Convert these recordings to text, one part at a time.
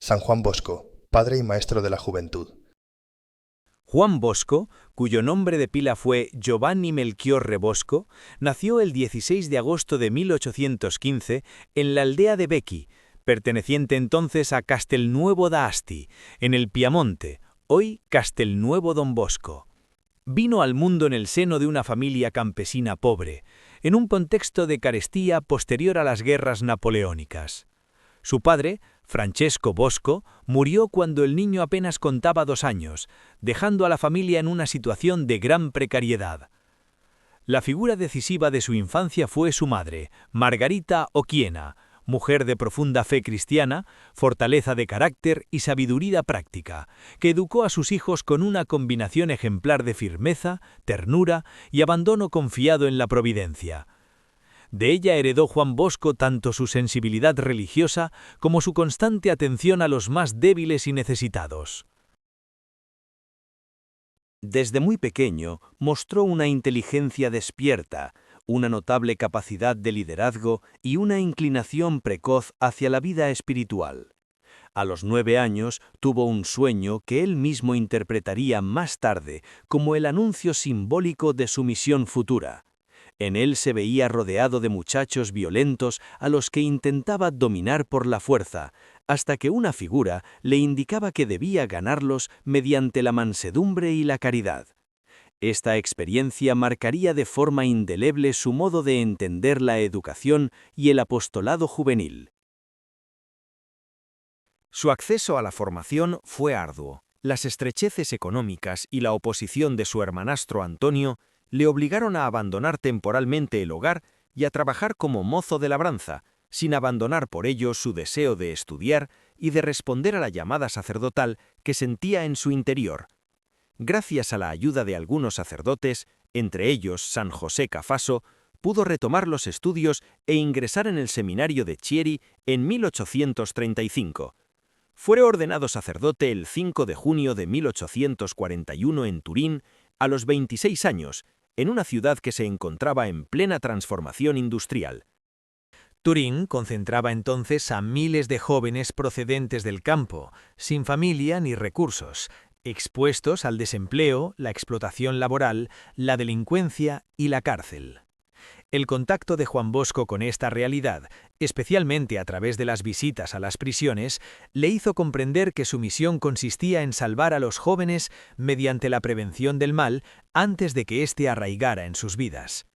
San Juan Bosco, padre y maestro de la juventud. Juan Bosco, cuyo nombre de pila fue Giovanni Melchior Re Bosco, nació el 16 de agosto de 1815 en la aldea de Becchi, perteneciente entonces a Castelnuovo d'Asti, en el Piamonte, hoy Castelnuovo Don Bosco. Vino al mundo en el seno de una familia campesina pobre, en un contexto de carestía posterior a las guerras napoleónicas. Su padre, Francesco Bosco, murió cuando el niño apenas contaba 2 años, dejando a la familia en una situación de gran precariedad. La figura decisiva de su infancia fue su madre, Margarita Oquiena, mujer de profunda fe cristiana, fortaleza de carácter y sabiduría práctica, que educó a sus hijos con una combinación ejemplar de firmeza, ternura y abandono confiado en la providencia. De ella heredó Juan Bosco tanto su sensibilidad religiosa como su constante atención a los más débiles y necesitados. Desde muy pequeño mostró una inteligencia despierta, una notable capacidad de liderazgo y una inclinación precoz hacia la vida espiritual. A los 9 años tuvo un sueño que él mismo interpretaría más tarde como el anuncio simbólico de su misión futura. En él se veía rodeado de muchachos violentos a los que intentaba dominar por la fuerza, hasta que una figura le indicaba que debía ganarlos mediante la mansedumbre y la caridad. Esta experiencia marcaría de forma indeleble su modo de entender la educación y el apostolado juvenil. Su acceso a la formación fue arduo. Las estrecheces económicas y la oposición de su hermanastro Antonio le obligaron a abandonar temporalmente el hogar y a trabajar como mozo de labranza, sin abandonar por ello su deseo de estudiar y de responder a la llamada sacerdotal que sentía en su interior. Gracias a la ayuda de algunos sacerdotes, entre ellos San José Cafaso, pudo retomar los estudios e ingresar en el seminario de Chieri en 1835. Fue ordenado sacerdote el 5 de junio de 1841 en Turín, a los 26 años, en una ciudad que se encontraba en plena transformación industrial. Turín concentraba entonces a miles de jóvenes procedentes del campo, sin familia ni recursos, expuestos al desempleo, la explotación laboral, la delincuencia y la cárcel. El contacto de Juan Bosco con esta realidad, especialmente a través de las visitas a las prisiones, le hizo comprender que su misión consistía en salvar a los jóvenes mediante la prevención del mal antes de que éste arraigara en sus vidas.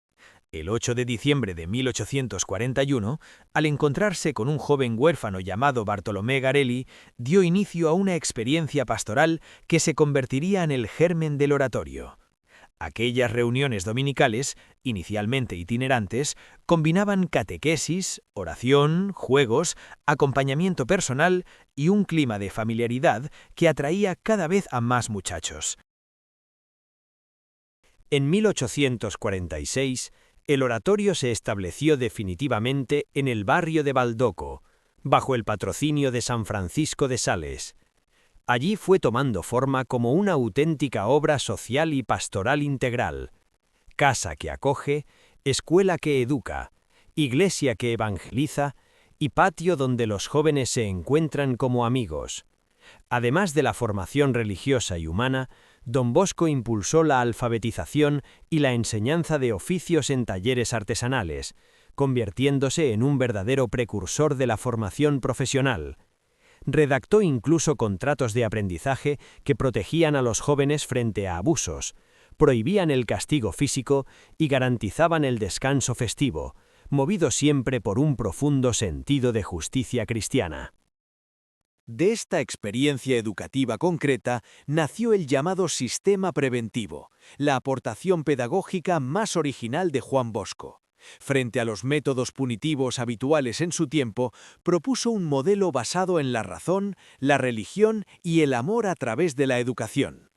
El 8 de diciembre de 1841, al encontrarse con un joven huérfano llamado Bartolomé Garelli, dio inicio a una experiencia pastoral que se convertiría en el germen del oratorio. Aquellas reuniones dominicales, inicialmente itinerantes, combinaban catequesis, oración, juegos, acompañamiento personal y un clima de familiaridad que atraía cada vez a más muchachos. En 1846, el oratorio se estableció definitivamente en el barrio de Baldoco, bajo el patrocinio de San Francisco de Sales. Allí fue tomando forma como una auténtica obra social y pastoral integral. Casa que acoge, escuela que educa, iglesia que evangeliza y patio donde los jóvenes se encuentran como amigos. Además de la formación religiosa y humana, Don Bosco impulsó la alfabetización y la enseñanza de oficios en talleres artesanales, convirtiéndose en un verdadero precursor de la formación profesional. Redactó incluso contratos de aprendizaje que protegían a los jóvenes frente a abusos, prohibían el castigo físico y garantizaban el descanso festivo, movido siempre por un profundo sentido de justicia cristiana. De esta experiencia educativa concreta nació el llamado sistema preventivo, la aportación pedagógica más original de Juan Bosco. Frente a los métodos punitivos habituales en su tiempo, propuso un modelo basado en la razón, la religión y el amor a través de la educación.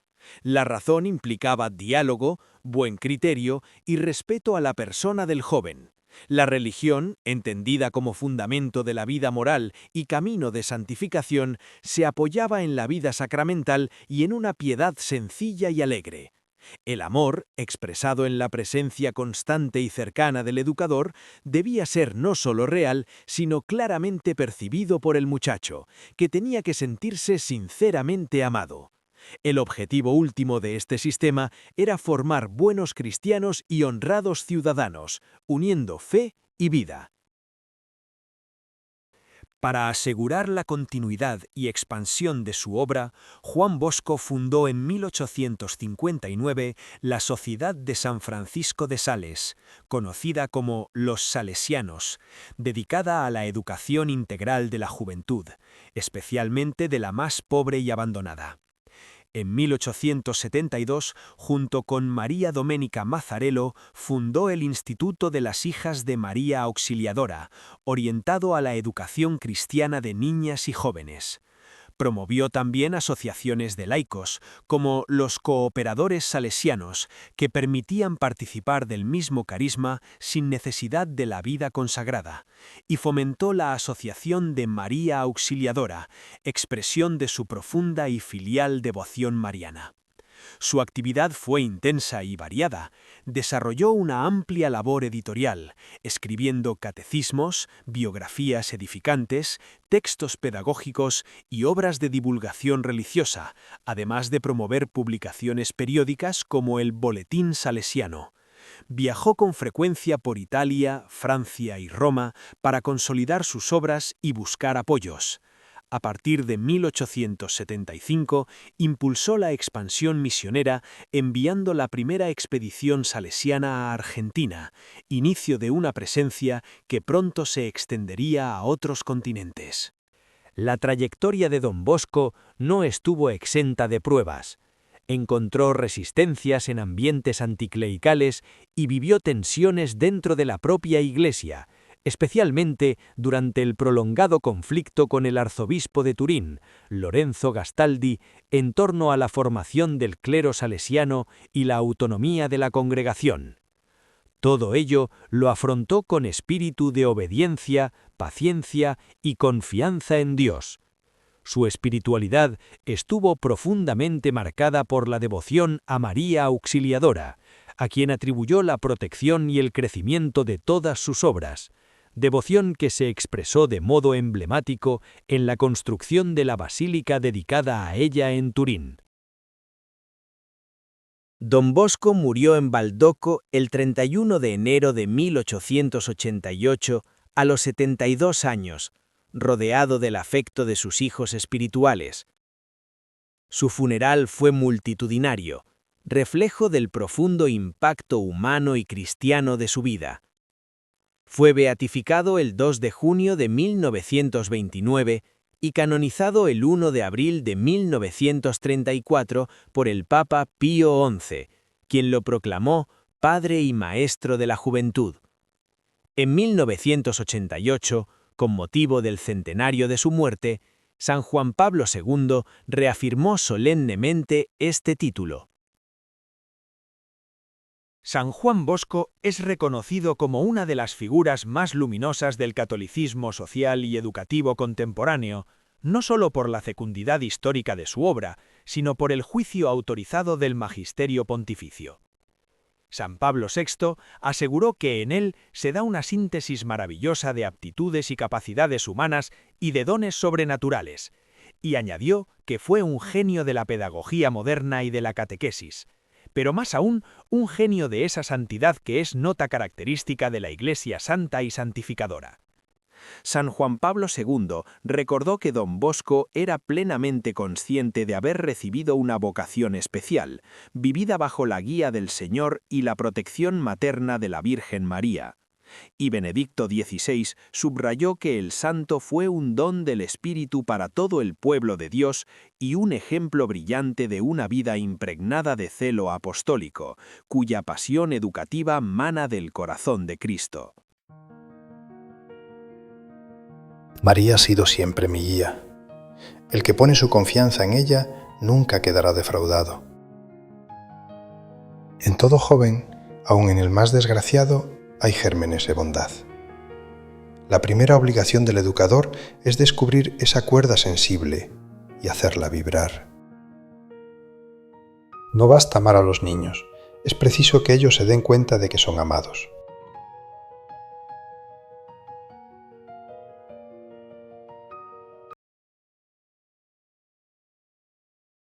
La razón implicaba diálogo, buen criterio y respeto a la persona del joven. La religión, entendida como fundamento de la vida moral y camino de santificación, se apoyaba en la vida sacramental y en una piedad sencilla y alegre. El amor, expresado en la presencia constante y cercana del educador, debía ser no solo real, sino claramente percibido por el muchacho, que tenía que sentirse sinceramente amado. El objetivo último de este sistema era formar buenos cristianos y honrados ciudadanos, uniendo fe y vida. Para asegurar la continuidad y expansión de su obra, Juan Bosco fundó en 1859 la Sociedad de San Francisco de Sales, conocida como los Salesianos, dedicada a la educación integral de la juventud, especialmente de la más pobre y abandonada. En 1872, junto con María Doménica Mazzarello, fundó el Instituto de las Hijas de María Auxiliadora, orientado a la educación cristiana de niñas y jóvenes. Promovió también asociaciones de laicos, como los Cooperadores Salesianos, que permitían participar del mismo carisma sin necesidad de la vida consagrada, y fomentó la Asociación de María Auxiliadora, expresión de su profunda y filial devoción mariana. Su actividad fue intensa y variada. Desarrolló una amplia labor editorial, escribiendo catecismos, biografías edificantes, textos pedagógicos y obras de divulgación religiosa, además de promover publicaciones periódicas como el Boletín Salesiano. Viajó con frecuencia por Italia, Francia y Roma para consolidar sus obras y buscar apoyos. A partir de 1875, impulsó la expansión misionera enviando la primera expedición salesiana a Argentina, inicio de una presencia que pronto se extendería a otros continentes. La trayectoria de Don Bosco no estuvo exenta de pruebas. Encontró resistencias en ambientes anticlericales y vivió tensiones dentro de la propia Iglesia, especialmente durante el prolongado conflicto con el arzobispo de Turín, Lorenzo Gastaldi, en torno a la formación del clero salesiano y la autonomía de la congregación. Todo ello lo afrontó con espíritu de obediencia, paciencia y confianza en Dios. Su espiritualidad estuvo profundamente marcada por la devoción a María Auxiliadora, a quien atribuyó la protección y el crecimiento de todas sus obras, devoción que se expresó de modo emblemático en la construcción de la basílica dedicada a ella en Turín. Don Bosco murió en Baldoco el 31 de enero de 1888 a los 72 años, rodeado del afecto de sus hijos espirituales. Su funeral fue multitudinario, reflejo del profundo impacto humano y cristiano de su vida. Fue beatificado el 2 de junio de 1929 y canonizado el 1 de abril de 1934 por el Papa Pío XI, quien lo proclamó Padre y Maestro de la Juventud. En 1988, con motivo del centenario de su muerte, San Juan Pablo II reafirmó solemnemente este título. San Juan Bosco es reconocido como una de las figuras más luminosas del catolicismo social y educativo contemporáneo, no solo por la fecundidad histórica de su obra, sino por el juicio autorizado del magisterio pontificio. San Pablo VI aseguró que en él se da una síntesis maravillosa de aptitudes y capacidades humanas y de dones sobrenaturales, y añadió que fue un genio de la pedagogía moderna y de la catequesis, pero más aún, un genio de esa santidad que es nota característica de la Iglesia santa y santificadora. San Juan Pablo II recordó que Don Bosco era plenamente consciente de haber recibido una vocación especial, vivida bajo la guía del Señor y la protección materna de la Virgen María. Y Benedicto XVI subrayó que el santo fue un don del Espíritu para todo el pueblo de Dios y un ejemplo brillante de una vida impregnada de celo apostólico, cuya pasión educativa mana del corazón de Cristo. María ha sido siempre mi guía. El que pone su confianza en ella nunca quedará defraudado. En todo joven, aun en el más desgraciado, hay gérmenes de bondad. La primera obligación del educador es descubrir esa cuerda sensible y hacerla vibrar. No basta amar a los niños, es preciso que ellos se den cuenta de que son amados.